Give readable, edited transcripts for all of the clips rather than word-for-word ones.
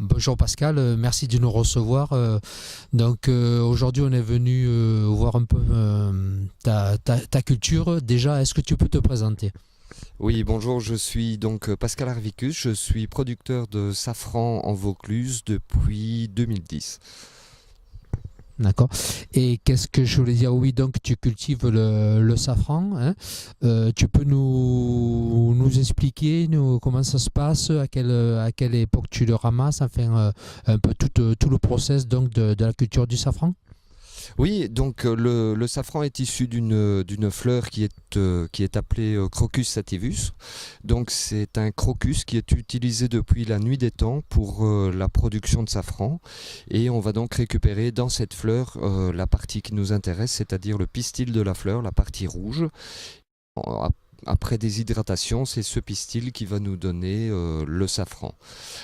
Bonjour Pascal, merci de nous recevoir. Aujourd'hui on est venu voir un peu ta culture. Déjà, est-ce que tu peux te présenter? Oui, bonjour, je suis donc Pascal Arvicus, je suis producteur de safran en Vaucluse depuis 2010. D'accord. Et qu'est-ce que je voulais dire? Oui, donc tu cultives le safran, hein. Tu peux nous expliquer comment ça se passe, à quelle époque tu le ramasses, enfin un peu tout le process donc de la culture du safran? Oui, donc le safran est issu d'une fleur qui est appelée Crocus sativus. Donc c'est un crocus qui est utilisé depuis la nuit des temps pour la production de safran. Et on va donc récupérer dans cette fleur la partie qui nous intéresse, c'est-à-dire le pistil de la fleur, la partie rouge. Après déshydratation, c'est ce pistil qui va nous donner le safran.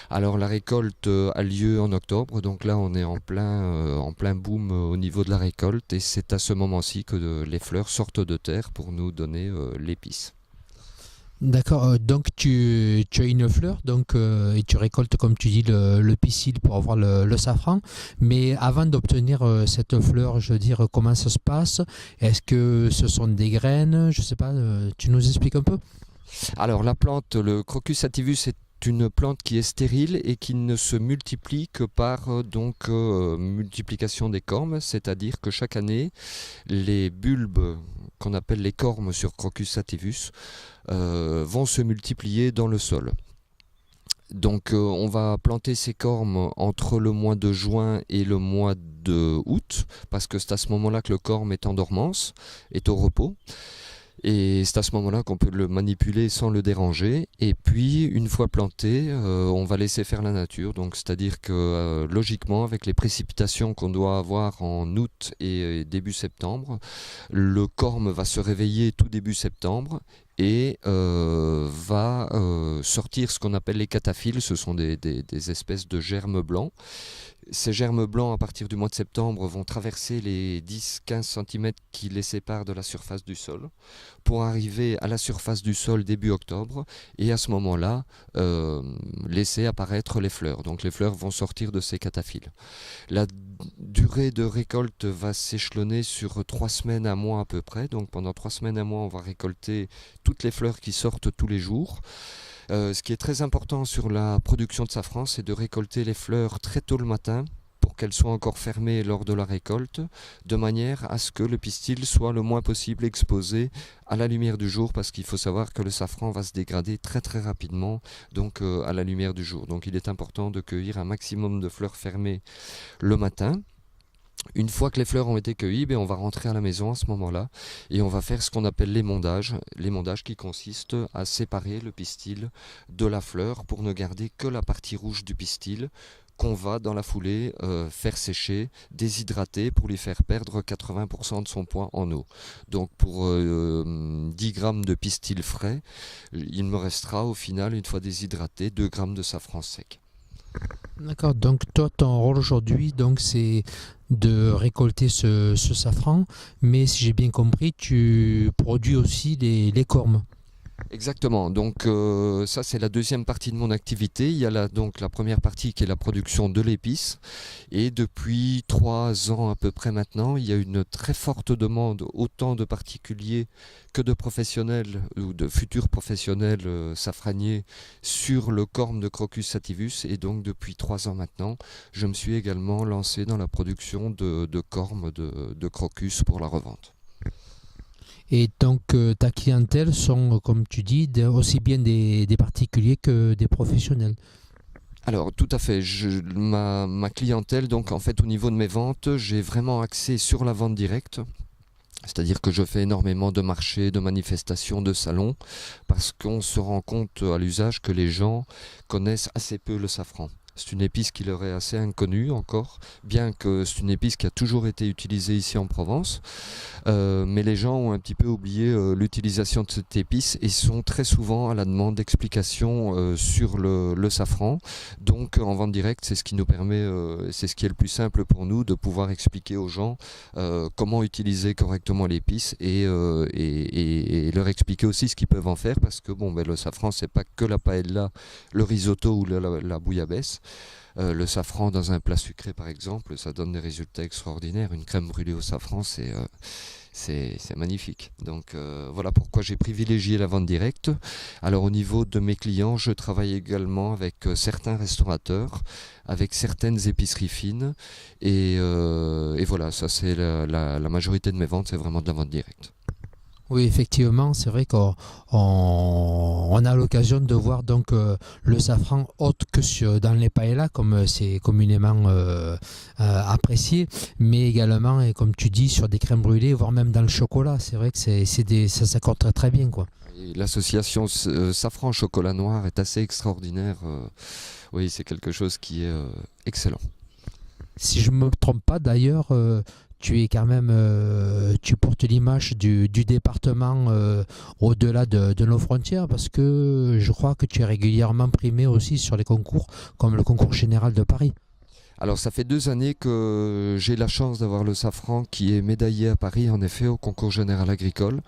Alors la récolte a lieu en octobre, donc là on est en plein boom au niveau de la récolte et c'est à ce moment-ci que les fleurs sortent de terre pour nous donner l'épice. D'accord, donc tu as une fleur et tu récoltes, comme tu dis, le pistil pour avoir le safran. Mais avant d'obtenir cette fleur, je veux dire, comment ça se passe? Est-ce que ce sont des graines? Je sais pas, tu nous expliques un peu? Alors la plante, le Crocus sativus est une plante qui est stérile et qui ne se multiplie que par multiplication des cormes, c'est-à-dire que chaque année, les bulbes qu'on appelle les cormes sur Crocus sativus vont se multiplier dans le sol. Donc on va planter ces cormes entre le mois de juin et le mois de août, parce que c'est à ce moment-là que le corme est en dormance, est au repos. Et c'est à ce moment-là qu'on peut le manipuler sans le déranger. Et puis, une fois planté, on va laisser faire la nature. Donc, c'est-à-dire que logiquement, avec les précipitations qu'on doit avoir en août et début septembre, le corme va se réveiller tout début septembre et va sortir ce qu'on appelle les cataphiles. Ce sont des espèces de germes blancs. Ces germes blancs, à partir du mois de septembre, vont traverser les 10-15 cm qui les séparent de la surface du sol pour arriver à la surface du sol début octobre et à ce moment-là, laisser apparaître les fleurs. Donc les fleurs vont sortir de ces cataphiles. La durée de récolte va s'échelonner sur 3 semaines à mois à peu près. Donc pendant 3 semaines à mois, on va récolter toutes les fleurs qui sortent tous les jours. Ce qui est très important sur la production de safran, c'est de récolter les fleurs très tôt le matin pour qu'elles soient encore fermées lors de la récolte, de manière à ce que le pistil soit le moins possible exposé à la lumière du jour, parce qu'il faut savoir que le safran va se dégrader très très rapidement donc à la lumière du jour. Donc il est important de cueillir un maximum de fleurs fermées le matin. Une fois que les fleurs ont été cueillies, on va rentrer à la maison à ce moment-là et on va faire ce qu'on appelle l'émondage. L'émondage qui consiste à séparer le pistil de la fleur pour ne garder que la partie rouge du pistil qu'on va dans la foulée faire sécher, déshydrater pour lui faire perdre 80% de son poids en eau. Donc pour 10 grammes de pistil frais, il me restera au final, une fois déshydraté, 2 grammes de safran sec. D'accord, donc toi, ton rôle aujourd'hui, donc c'est de récolter ce safran, mais si j'ai bien compris, tu produis aussi les cormes. Exactement, donc ça c'est la deuxième partie de mon activité. Il y a donc la première partie qui est la production de l'épice et depuis 3 ans à peu près maintenant, il y a une très forte demande autant de particuliers que de professionnels ou de futurs professionnels safraniers sur le corme de Crocus sativus et donc depuis 3 ans maintenant, je me suis également lancé dans la production de cormes de crocus pour la revente. Et donc ta clientèle sont, comme tu dis, aussi bien des particuliers que des professionnels. Alors tout à fait, ma clientèle, donc en fait au niveau de mes ventes, j'ai vraiment axé sur la vente directe. C'est-à-dire que je fais énormément de marchés, de manifestations, de salons, parce qu'on se rend compte à l'usage que les gens connaissent assez peu le safran. C'est une épice qui leur est assez inconnue encore, bien que c'est une épice qui a toujours été utilisée ici en Provence. Mais les gens ont un petit peu oublié l'utilisation de cette épice et sont très souvent à la demande d'explications sur le safran. Donc en vente directe, c'est ce qui nous permet, c'est ce qui est le plus simple pour nous, de pouvoir expliquer aux gens comment utiliser correctement l'épice et leur expliquer aussi ce qu'ils peuvent en faire, parce que le safran, c'est pas que la paella, le risotto ou la bouillabaisse. Le safran dans un plat sucré par exemple, ça donne des résultats extraordinaires. Une crème brûlée au safran, c'est magnifique. Donc voilà pourquoi j'ai privilégié la vente directe. Alors au niveau de mes clients, je travaille également avec certains restaurateurs, avec certaines épiceries fines. Et voilà, ça c'est la majorité de mes ventes, c'est vraiment de la vente directe. Oui, effectivement, c'est vrai qu'on a l'occasion de voir donc le safran autre que dans les paellas, comme c'est communément apprécié, mais également, et comme tu dis, sur des crèmes brûlées, voire même dans le chocolat. C'est vrai que ça s'accorde très, très bien, quoi. L'association safran chocolat noir est assez extraordinaire. Oui, c'est quelque chose qui est excellent. Si je ne me trompe pas, d'ailleurs, tu es quand même, tu portes l'image du département au-delà de nos frontières, parce que je crois que tu es régulièrement primé aussi sur les concours, comme le concours général de Paris. Alors ça fait 2 années que j'ai la chance d'avoir le safran qui est médaillé à Paris, en effet, au concours général agricole.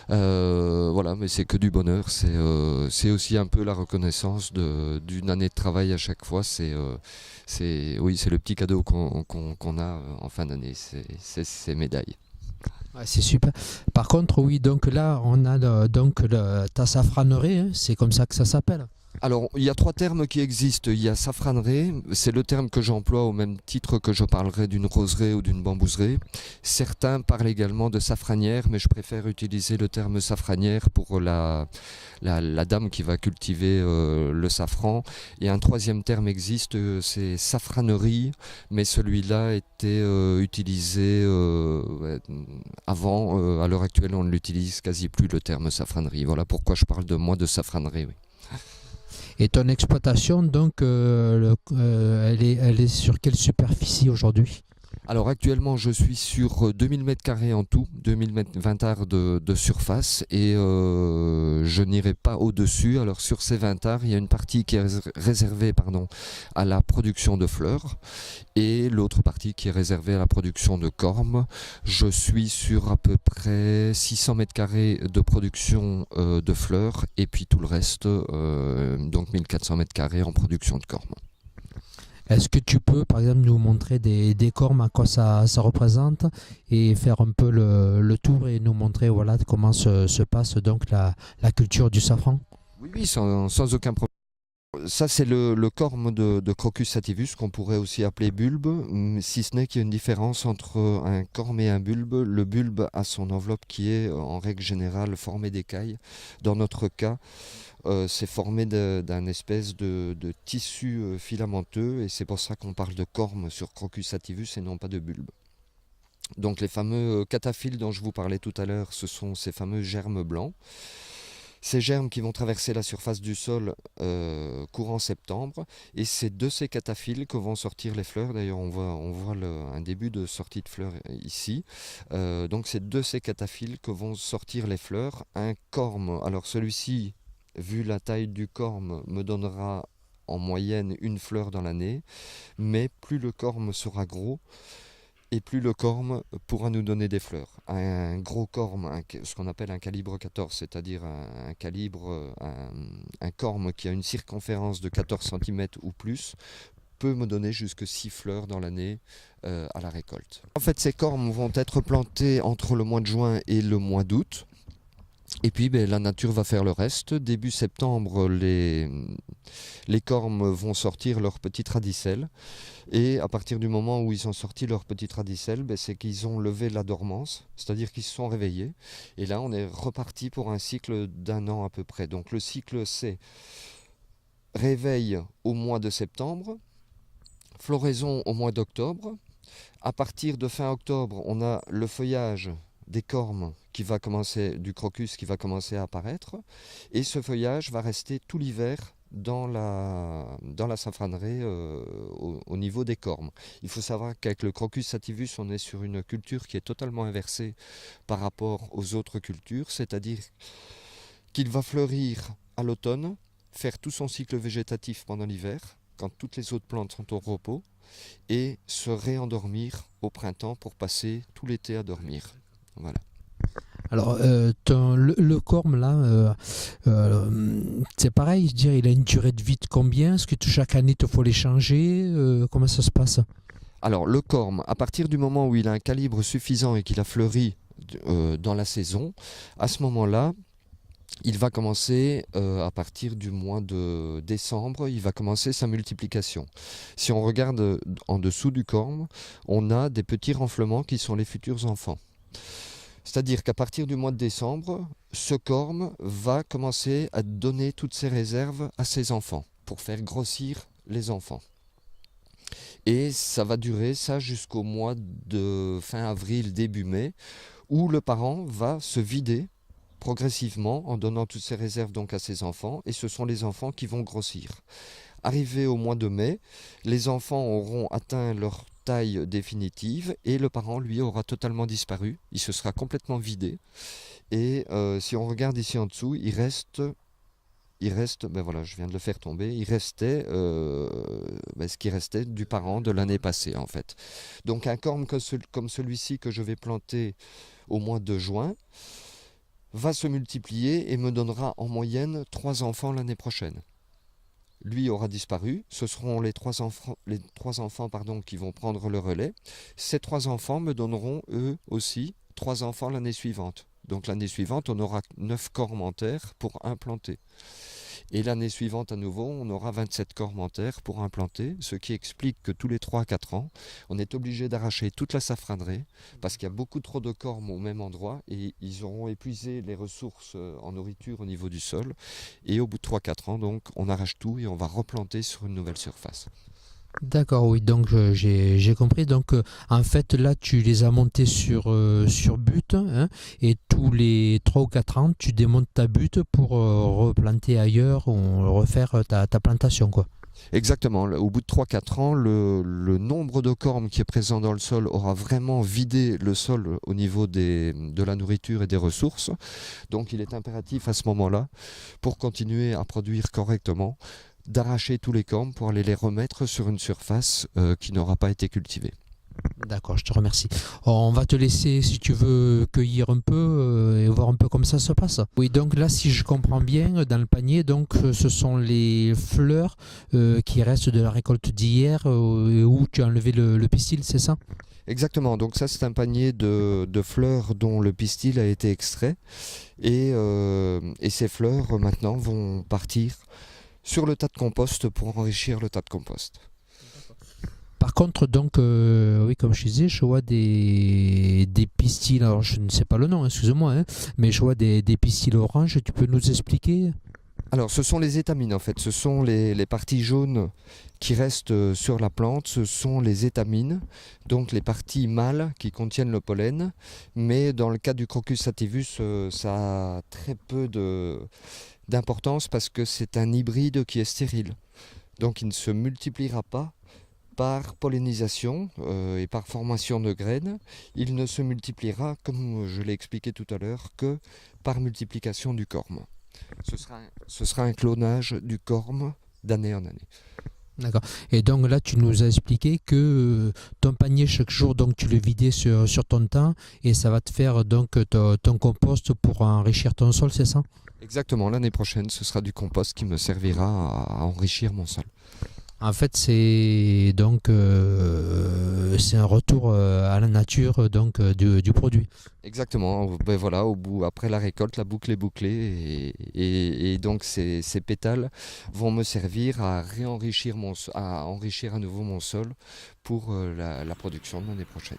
Voilà, mais c'est que du bonheur. C'est aussi un peu la reconnaissance d'une année de travail à chaque fois. Oui, c'est le petit cadeau qu'on a en fin d'année, c'est ces médailles. Ouais, c'est super. Par contre, oui, donc là, on a ta safranerie, hein, c'est comme ça que ça s'appelle. Alors, il y a 3 termes qui existent. Il y a safranerie, c'est le terme que j'emploie au même titre que je parlerai d'une roseraie ou d'une bambouserie. Certains parlent également de safranière, mais je préfère utiliser le terme safranière pour la dame qui va cultiver le safran. Et un 3e terme existe, c'est safranerie, mais celui-là était utilisé avant. À l'heure actuelle, on ne l'utilise quasi plus, le terme safranerie. Voilà pourquoi je parle de moi de safranerie. Oui. Et ton exploitation, donc, elle est sur quelle superficie aujourd'hui? Alors actuellement je suis sur 2000 m² en tout, 2000 20 arts de surface et je n'irai pas au-dessus. Alors sur ces 20 arts, il y a une partie qui est réservée à la production de fleurs et l'autre partie qui est réservée à la production de cormes. Je suis sur à peu près 600 m² de production de fleurs et puis tout le reste, donc 1400 m² en production de cormes. Est-ce que tu peux, par exemple, nous montrer des cormes, à quoi ça représente, et faire un peu le tour et nous montrer voilà, comment se passe donc la culture du safran? Oui, sans aucun problème. Ça, c'est le corme de Crocus sativus, qu'on pourrait aussi appeler bulbe, si ce n'est qu'il y a une différence entre un corme et un bulbe. Le bulbe a son enveloppe qui est, en règle générale, formée d'écailles. Dans notre cas, c'est formé d'un espèce de tissu filamenteux, et c'est pour ça qu'on parle de corme sur Crocus sativus et non pas de bulbe. Donc les fameux cataphiles dont je vous parlais tout à l'heure, ce sont ces fameux germes blancs. Ces germes qui vont traverser la surface du sol courant septembre, et c'est de ces cataphiles que vont sortir les fleurs. D'ailleurs on voit un début de sortie de fleurs ici. Donc c'est de ces cataphiles que vont sortir les fleurs. Un corme, alors celui-ci, vu la taille du corme, me donnera en moyenne une fleur dans l'année, mais plus le corme sera gros, et plus le corme pourra nous donner des fleurs. Un gros corme, ce qu'on appelle un calibre 14, c'est-à-dire un corme qui a une circonférence de 14 cm ou plus, peut me donner jusque 6 fleurs dans l'année à la récolte. En fait, ces cormes vont être plantés entre le mois de juin et le mois d'août. Et puis la nature va faire le reste. Début septembre, les cormes vont sortir leurs petites radicelles. Et à partir du moment où ils ont sorti leurs petites radicelles, c'est qu'ils ont levé la dormance, c'est-à-dire qu'ils se sont réveillés. Et là, on est reparti pour un cycle d'1 an à peu près. Donc le cycle, c'est réveil au mois de septembre, floraison au mois d'octobre. À partir de fin octobre, on a le feuillage des cormes du crocus qui va commencer à apparaître, et ce feuillage va rester tout l'hiver dans la safranerie au niveau des cormes. Il faut savoir qu'avec le Crocus sativus, on est sur une culture qui est totalement inversée par rapport aux autres cultures, c'est-à-dire qu'il va fleurir à l'automne, faire tout son cycle végétatif pendant l'hiver, quand toutes les autres plantes sont au repos, et se réendormir au printemps pour passer tout l'été à dormir. Voilà. Alors, le corme, là, c'est pareil, je dirais, il a une durée de vie de combien? Est-ce que chaque année, il faut les changer? Comment ça se passe? Alors le corme, à partir du moment où il a un calibre suffisant et qu'il a fleuri dans la saison, à ce moment-là, il va commencer, à partir du mois de décembre, il va commencer sa multiplication. Si on regarde en dessous du corme, on a des petits renflements qui sont les futurs enfants. C'est-à-dire qu'à partir du mois de décembre, ce corme va commencer à donner toutes ses réserves à ses enfants pour faire grossir les enfants. Et ça va durer ça jusqu'au mois de fin avril, début mai, où le parent va se vider progressivement en donnant toutes ses réserves donc à ses enfants, et ce sont les enfants qui vont grossir. Arrivé au mois de mai, les enfants auront atteint leur taille définitive et le parent, lui, aura totalement disparu. Il se sera complètement vidé. Et si on regarde ici en dessous, ben voilà, je viens de le faire tomber, il restait ce qui restait du parent de l'année passée en fait. Donc un corme comme celui-ci que je vais planter au mois de juin va se multiplier et me donnera en moyenne 3 enfants l'année prochaine. Lui aura disparu, ce seront les trois enfants qui vont prendre le relais. Ces 3 enfants me donneront eux aussi 3 enfants l'année suivante. Donc l'année suivante, on aura 9 cormes en terre pour implanter. Et l'année suivante, à nouveau, on aura 27 cormes en terre pour implanter, ce qui explique que tous les 3 à 4 ans, on est obligé d'arracher toute la safranerie parce qu'il y a beaucoup trop de cormes au même endroit et ils auront épuisé les ressources en nourriture au niveau du sol. Et au bout de 3-4 ans, donc, on arrache tout et on va replanter sur une nouvelle surface. D'accord, oui, donc j'ai compris. Donc, en fait, là, tu les as montés sur butte, hein, et tous les 3 ou 4 ans, tu démontes ta butte pour replanter ailleurs ou refaire ta plantation, quoi. Exactement, au bout de 3-4 ans, le nombre de cormes qui est présent dans le sol aura vraiment vidé le sol au niveau de la nourriture et des ressources. Donc il est impératif à ce moment-là, pour continuer à produire correctement, d'arracher tous les cormes pour aller les remettre sur une surface qui n'aura pas été cultivée. D'accord, je te remercie. On va te laisser, si tu veux, cueillir un peu et voir un peu comment ça se passe. Oui, donc là, si je comprends bien, dans le panier, donc ce sont les fleurs qui restent de la récolte d'hier où tu as enlevé le pistil, c'est ça? Exactement, donc ça c'est un panier de fleurs dont le pistil a été extrait et ces fleurs maintenant vont partir sur le tas de compost pour enrichir le tas de compost. Par contre, donc, oui, comme je disais, je vois des pistils, alors je ne sais pas le nom, excuse-moi, hein, mais je vois des pistils oranges, tu peux nous expliquer? Alors ce sont les étamines en fait, ce sont les parties jaunes qui restent sur la plante, ce sont les étamines, donc les parties mâles qui contiennent le pollen, mais dans le cas du Crocus sativus, ça a très peu d'importance parce que c'est un hybride qui est stérile, donc il ne se multipliera pas par pollinisation et par formation de graines. Il ne se multipliera, comme je l'ai expliqué tout à l'heure, que par multiplication du corme. Ce sera un clonage du corme d'année en année. D'accord. Et donc là, tu nous as expliqué que ton panier, chaque jour, donc tu le vidais sur ton temps et ça va te faire donc ton compost pour enrichir ton sol, c'est ça? Exactement, l'année prochaine, ce sera du compost qui me servira à enrichir mon sol. En fait, c'est donc c'est un retour à la nature donc du produit. Exactement, ben voilà, après la récolte, la boucle est bouclée et donc ces pétales vont me servir à à enrichir à nouveau mon sol pour la production de l'année prochaine.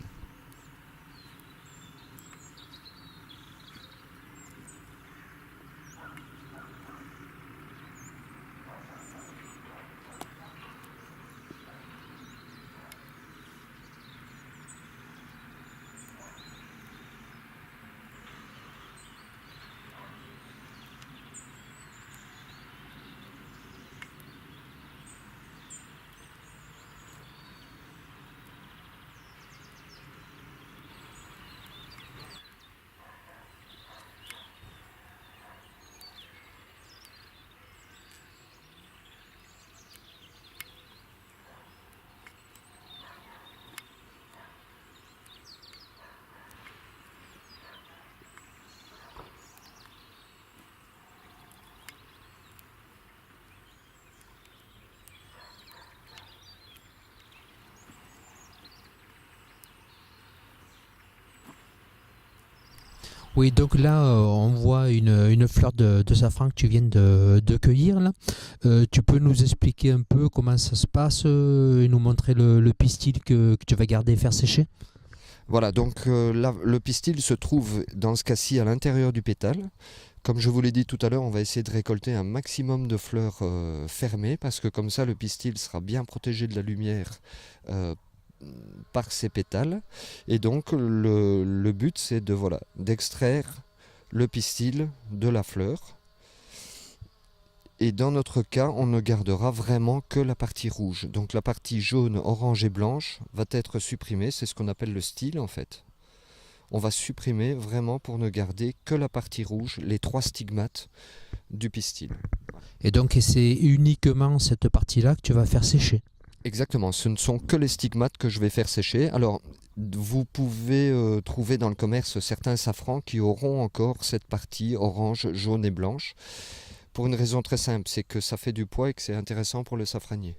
Oui, donc là, on voit une fleur de safran que tu viens de cueillir. Là. Tu peux nous expliquer un peu comment ça se passe et nous montrer le pistil que tu vas garder et faire sécher? Voilà, donc le pistil se trouve dans ce cas-ci à l'intérieur du pétale. Comme je vous l'ai dit tout à l'heure, on va essayer de récolter un maximum de fleurs fermées parce que comme ça le pistil sera bien protégé de la lumière euh, par ses pétales. Et donc le but c'est d'extraire le pistil de la fleur. Et dans notre cas, on ne gardera vraiment que la partie rouge. Donc la partie jaune, orange et blanche va être supprimée. C'est ce qu'on appelle le style en fait. On va supprimer vraiment pour ne garder que la partie rouge, les 3 stigmates du pistil. Et donc c'est uniquement cette partie-là que tu vas faire sécher. Exactement, ce ne sont que les stigmates que je vais faire sécher. Alors, vous pouvez trouver dans le commerce certains safrans qui auront encore cette partie orange, jaune et blanche. Pour une raison très simple, c'est que ça fait du poids et que c'est intéressant pour le safranier.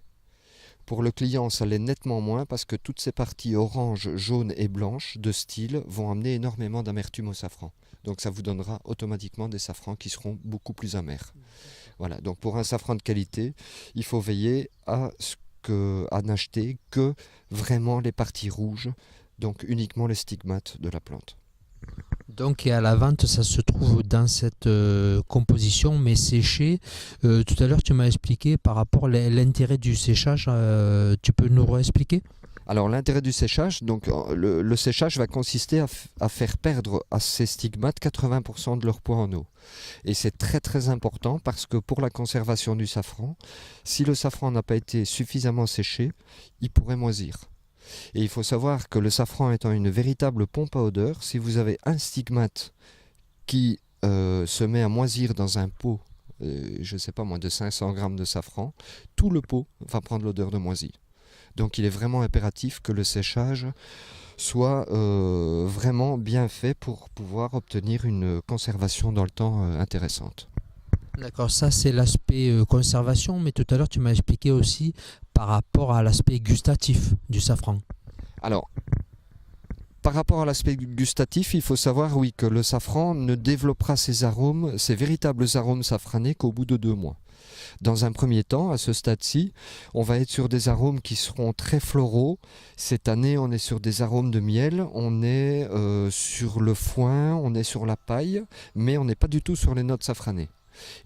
Pour le client, ça l'est nettement moins parce que toutes ces parties orange, jaune et blanche de style vont amener énormément d'amertume au safran. Donc ça vous donnera automatiquement des safrans qui seront beaucoup plus amers. Voilà, donc pour un safran de qualité, il faut veiller à n'acheter que vraiment les parties rouges, donc uniquement les stigmates de la plante. Donc et à la vente, ça se trouve dans cette composition, mais séché. Tout à l'heure, tu m'as expliqué par rapport à l'intérêt du séchage. Tu peux nous réexpliquer? Alors l'intérêt du séchage, donc le séchage va consister à faire perdre à ces stigmates 80% de leur poids en eau. Et c'est très très important parce que pour la conservation du safran, si le safran n'a pas été suffisamment séché, il pourrait moisir. Et il faut savoir que le safran étant une véritable pompe à odeur, si vous avez un stigmate qui se met à moisir dans un pot, je ne sais pas moins de 500 grammes de safran, tout le pot va prendre l'odeur de moisi. Donc il est vraiment impératif que le séchage soit vraiment bien fait pour pouvoir obtenir une conservation dans le temps intéressante. D'accord, ça c'est l'aspect conservation, mais tout à l'heure tu m'as expliqué aussi par rapport à l'aspect gustatif du safran. Alors, par rapport à l'aspect gustatif, il faut savoir oui, que le safran ne développera ses arômes, ses véritables arômes safranés qu'au bout de 2 mois. Dans un premier temps, à ce stade-ci, on va être sur des arômes qui seront très floraux. Cette année, on est sur des arômes de miel, on est sur le foin, on est sur la paille, mais on n'est pas du tout sur les notes safranées.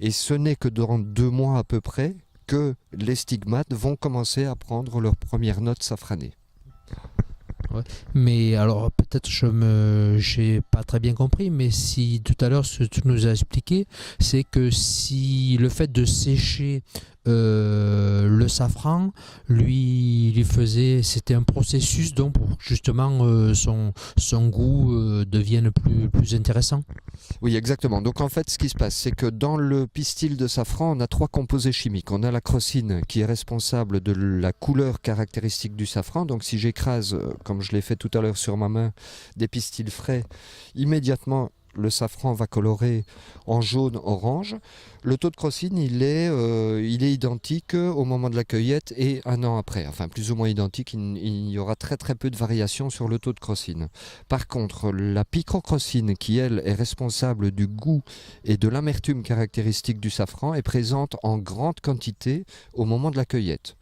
Et ce n'est que dans 2 mois à peu près que les stigmates vont commencer à prendre leurs premières notes safranées. Ouais. Mais alors peut-être j'ai pas très bien compris, mais si tout à l'heure ce que tu nous as expliqué, c'est que si le fait de sécher le safran, c'était un processus donc pour que justement son goût devienne plus intéressant. Oui, exactement. Donc en fait, ce qui se passe, c'est que dans le pistil de safran, on a 3 composés chimiques. On a la crocine qui est responsable de la couleur caractéristique du safran. Donc si j'écrase, comme je l'ai fait tout à l'heure sur ma main, des pistils frais, immédiatement le safran va colorer en jaune-orange. Le taux de crocine, il est identique au moment de la cueillette et 1 an après. Enfin, plus ou moins identique, il y aura très très peu de variations sur le taux de crocine. Par contre, la picrocrocine, qui elle est responsable du goût et de l'amertume caractéristique du safran, est présente en grande quantité au moment de la cueillette.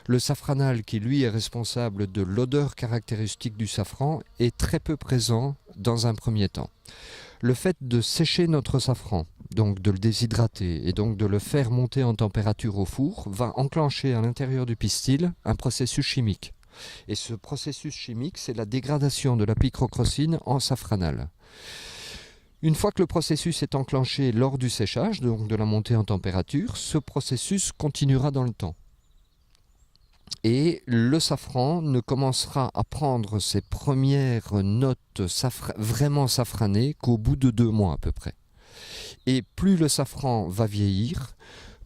Le safranal, qui lui est responsable de l'odeur caractéristique du safran, est très peu présent dans un premier temps. Le fait de sécher notre safran, donc de le déshydrater et donc de le faire monter en température au four, va enclencher à l'intérieur du pistil un processus chimique. Et ce processus chimique, c'est la dégradation de la picrocrocine en safranal. Une fois que le processus est enclenché lors du séchage, donc de la montée en température, ce processus continuera dans le temps. Et le safran ne commencera à prendre ses premières notes vraiment safranées qu'au bout de 2 mois à peu près. Et plus le safran va vieillir,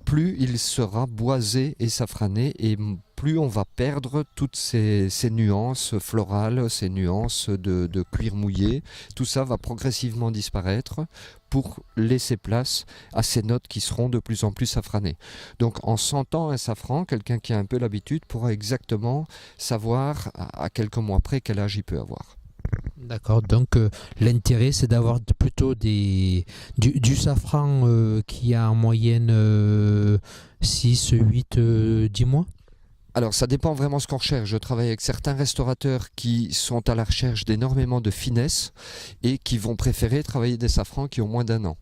plus il sera boisé et safrané, et plus on va perdre toutes ces nuances florales, ces nuances de cuir mouillé. Tout ça va progressivement disparaître pour laisser place à ces notes qui seront de plus en plus safranées. Donc en sentant un safran, quelqu'un qui a un peu l'habitude pourra exactement savoir à quelques mois près quel âge il peut avoir. D'accord, donc l'intérêt c'est d'avoir plutôt du safran qui a en moyenne 6, 8, 10 mois. Alors ça dépend vraiment ce qu'on recherche. Je travaille avec certains restaurateurs qui sont à la recherche d'énormément de finesse et qui vont préférer travailler des safrans qui ont moins d'un an.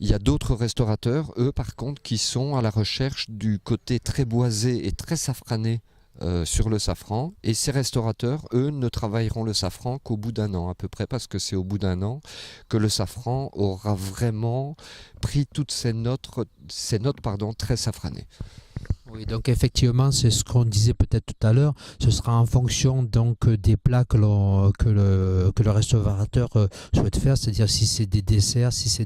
Il y a d'autres restaurateurs, eux par contre, qui sont à la recherche du côté très boisé et très safrané sur le safran. Et ces restaurateurs, eux, ne travailleront le safran qu'au bout d'un an à peu près, parce que c'est au bout d'un an que le safran aura vraiment pris toutes ces notes très safranées. Oui, donc effectivement, c'est ce qu'on disait peut-être tout à l'heure. Ce sera en fonction donc des plats que le restaurateur souhaite faire, c'est-à-dire si c'est des desserts, si c'est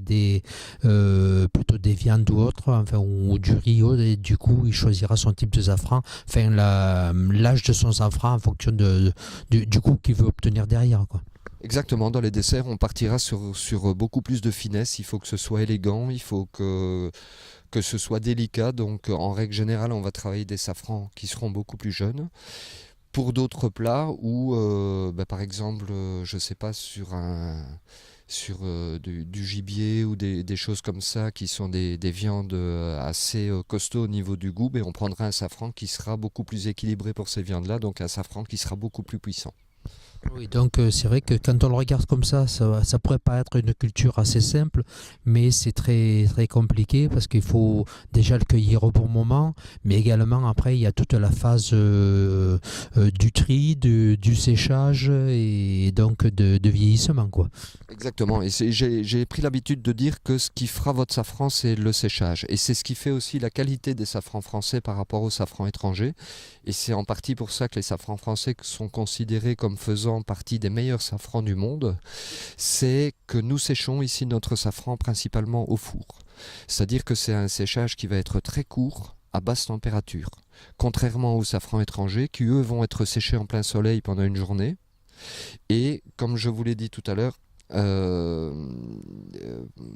plutôt des viandes ou autres, enfin ou du riz, et du coup il choisira son type de safran, enfin l'âge de son safran en fonction du goût qu'il veut obtenir derrière, quoi. Exactement, dans les desserts, on partira sur beaucoup plus de finesse. Il faut que ce soit élégant, il faut que ce soit délicat. Donc en règle générale, on va travailler des safrans qui seront beaucoup plus jeunes. Pour d'autres plats où, par exemple, je sais pas, sur du gibier ou des choses comme ça qui sont des viandes assez costauds au niveau du goût, on prendra un safran qui sera beaucoup plus équilibré pour ces viandes-là, donc un safran qui sera beaucoup plus puissant. Oui, donc c'est vrai que quand on le regarde comme ça pourrait paraître une culture assez simple, mais c'est très, très compliqué parce qu'il faut déjà le cueillir au bon moment, mais également après il y a toute la phase du tri, du séchage et donc de vieillissement, quoi. Exactement, et j'ai pris l'habitude de dire que ce qui fera votre safran, c'est le séchage. Et c'est ce qui fait aussi la qualité des safrans français par rapport aux safrans étrangers. Et c'est en partie pour ça que les safrans français sont considérés comme faisant partie des meilleurs safrans du monde. C'est que nous séchons ici notre safran principalement au four. C'est-à-dire que c'est un séchage qui va être très court, à basse température. Contrairement aux safrans étrangers qui, eux, vont être séchés en plein soleil pendant une journée. Et comme je vous l'ai dit tout à l'heure,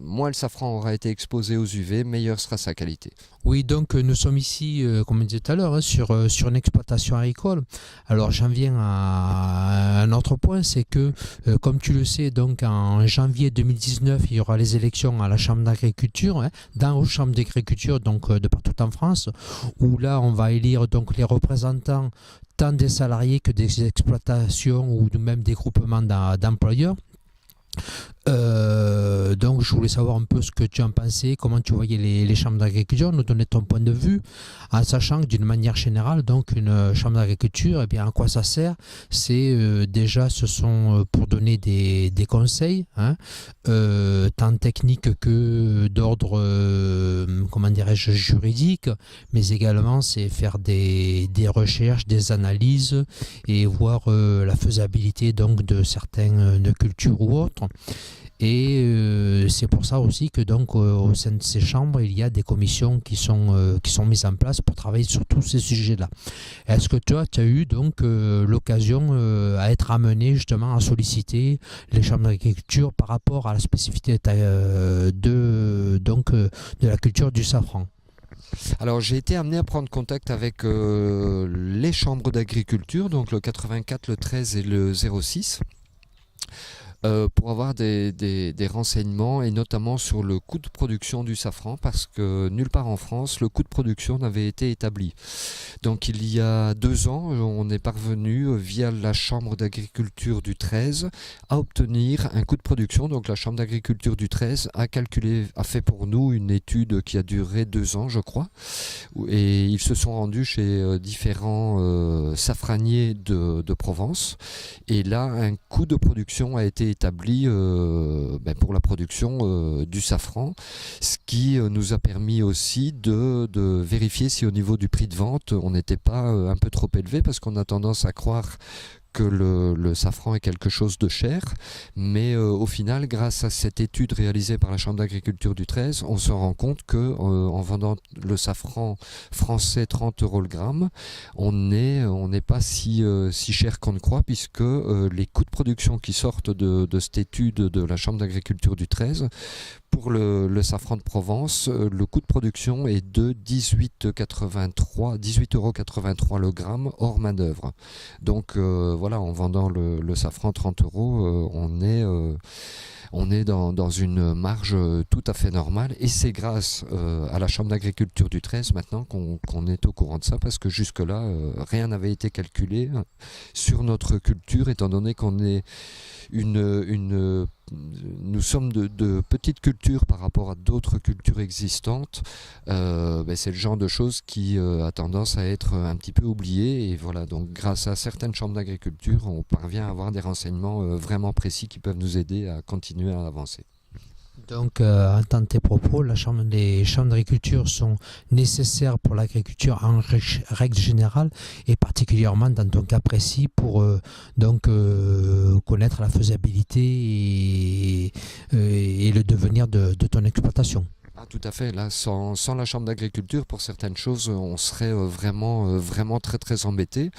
moins le safran aura été exposé aux UV, meilleure sera sa qualité. Oui, donc nous sommes ici, comme on disait tout à l'heure, sur une exploitation agricole. Alors j'en viens à un autre point, c'est que, comme tu le sais, donc en janvier 2019, il y aura les élections à la Chambre d'agriculture, dans les chambres d'agriculture donc de partout en France, où là on va élire donc les représentants tant des salariés que des exploitations ou même des groupements d'employeurs. Donc je voulais savoir un peu ce que tu en pensais, comment tu voyais les chambres d'agriculture, nous donner ton point de vue, en sachant que d'une manière générale, donc une chambre d'agriculture, eh bien, à quoi ça sert? C'est déjà, ce sont pour donner des conseils, tant techniques que d'ordre, comment dirais-je, juridique, mais également c'est faire des recherches, des analyses et voir la faisabilité donc de certaines cultures ou autres. Et c'est pour ça aussi que donc au sein de ces chambres, il y a des commissions qui sont mises en place pour travailler sur tous ces sujets-là. Est-ce que toi, tu as eu donc l'occasion à être amené justement à solliciter les chambres d'agriculture par rapport à la spécificité de la culture du safran? Alors j'ai été amené à prendre contact avec les chambres d'agriculture, donc le 84, le 13 et le 06. Pour avoir des renseignements et notamment sur le coût de production du safran, parce que nulle part en France le coût de production n'avait été établi. Donc il y a 2 ans, on est parvenu via la Chambre d'agriculture du 13 à obtenir un coût de production. Donc la Chambre d'agriculture du 13 a fait pour nous une étude qui a duré 2 ans, je crois, et ils se sont rendus chez différents safraniers de Provence, et là un coût de production a été établi pour la production du safran, ce qui nous a permis aussi de vérifier si au niveau du prix de vente on n'était pas un peu trop élevé, parce qu'on a tendance à croire que le safran est quelque chose de cher, mais au final, grâce à cette étude réalisée par la Chambre d'agriculture du 13, on se rend compte que en vendant le safran français 30 € le gramme, on n'est pas si cher qu'on ne croit, puisque les coûts de production qui sortent de cette étude de la Chambre d'agriculture du 13 Pour le safran de Provence, le coût de production est de 18,83 € le gramme hors main-d'œuvre. Donc voilà, en vendant le safran 30 €, on est dans une marge tout à fait normale, et c'est grâce à la Chambre d'agriculture du 13 maintenant qu'on est au courant de ça, parce que jusque-là, rien n'avait été calculé sur notre culture, étant donné qu'on est nous sommes de petites cultures par rapport à d'autres cultures existantes. C'est le genre de choses qui a tendance à être un petit peu oublié, et voilà, donc grâce à certaines chambres d'agriculture, on parvient à avoir des renseignements vraiment précis qui peuvent nous aider à continuer à avancer. Donc, en tant que tes propos, les chambres d'agriculture sont nécessaires pour l'agriculture en règle générale, et particulièrement dans ton cas précis pour connaître la faisabilité et le devenir de ton exploitation. Ah, tout à fait. Là, sans la chambre d'agriculture, pour certaines choses, on serait vraiment très très embêté.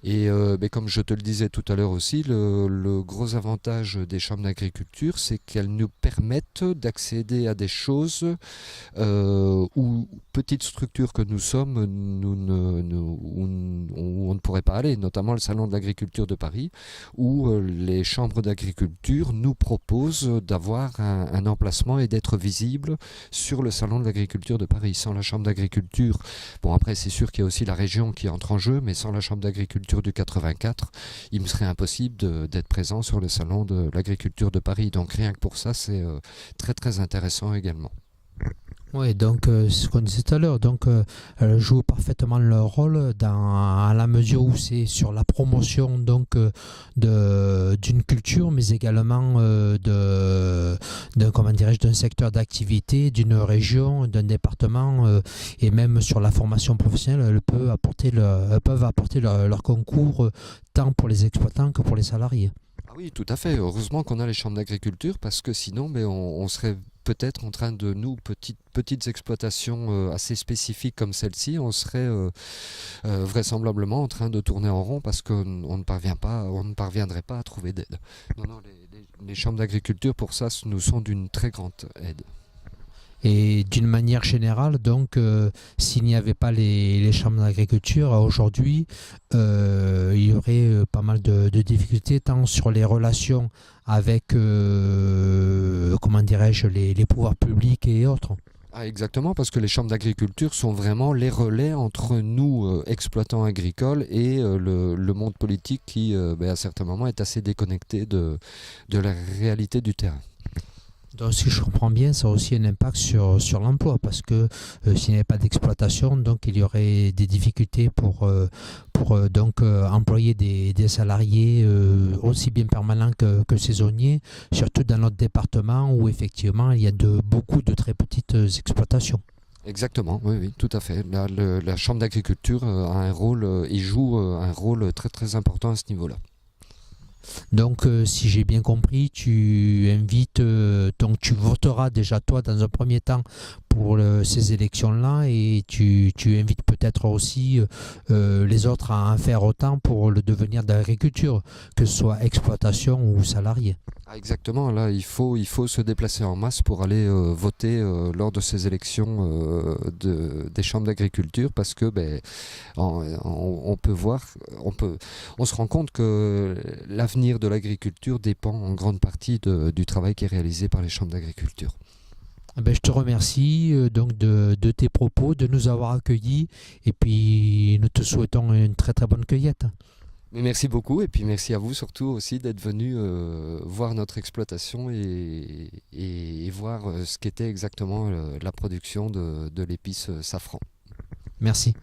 Et comme je te le disais tout à l'heure aussi, le gros avantage des chambres d'agriculture, c'est qu'elles nous permettent d'accéder à des choses où, petites structures que nous sommes, où on ne pourrait pas aller, notamment le Salon de l'agriculture de Paris, où les chambres d'agriculture nous proposent d'avoir un emplacement et d'être visibles sur le Salon de l'agriculture de Paris. Sans la Chambre d'agriculture, bon, après c'est sûr qu'il y a aussi la région qui entre en jeu, mais sans la Chambre d'agriculture du 84, il me serait impossible d'être présent sur le Salon de l'agriculture de Paris. Donc rien que pour ça, c'est très très intéressant également. Oui, donc ce qu'on disait tout à l'heure, donc elles jouent parfaitement leur rôle à la mesure où c'est sur la promotion d'une culture, mais également d'un secteur d'activité, d'une région, d'un département, et même sur la formation professionnelle, elles peuvent apporter leur concours tant pour les exploitants que pour les salariés. Ah oui, tout à fait. Heureusement qu'on a les chambres d'agriculture, parce que sinon, on serait peut-être en train de petites exploitations assez spécifiques comme celle-ci, on serait vraisemblablement en train de tourner en rond, parce qu'on ne parviendrait pas à trouver d'aide. Non, les chambres d'agriculture pour ça nous sont d'une très grande aide. Et d'une manière générale, donc, s'il n'y avait pas les chambres d'agriculture, aujourd'hui, il y aurait pas mal de difficultés, tant sur les relations avec, les pouvoirs publics et autres. Ah, exactement, parce que les chambres d'agriculture sont vraiment les relais entre nous, exploitants agricoles, et le monde politique qui, à certains moments, est assez déconnecté de la réalité du terrain. Donc, si je comprends bien, ça a aussi un impact sur l'emploi, parce que s'il n'y avait pas d'exploitation, donc il y aurait des difficultés pour employer des salariés aussi bien permanents que saisonniers, surtout dans notre département où effectivement il y a beaucoup de très petites exploitations. Exactement, oui, tout à fait. Là, la Chambre d'agriculture a un rôle, et joue un rôle très très important à ce niveau-là. Donc, si j'ai bien compris, tu voteras déjà toi dans un premier temps pour ces élections-là, et tu invites peut-être aussi les autres à en faire autant pour le devenir de l'agriculture, que ce soit exploitation ou salarié. Ah, exactement, là il faut se déplacer en masse pour aller voter lors de ces élections des chambres d'agriculture, parce que on se rend compte que l'avenir de l'agriculture dépend en grande partie du travail qui est réalisé par les chambres d'agriculture. Je te remercie donc de tes propos, de nous avoir accueillis, et puis nous te souhaitons une très très bonne cueillette. Mais merci beaucoup, et puis merci à vous surtout aussi d'être venu voir notre exploitation et voir ce qu'était exactement la production de l'épice safran. Merci.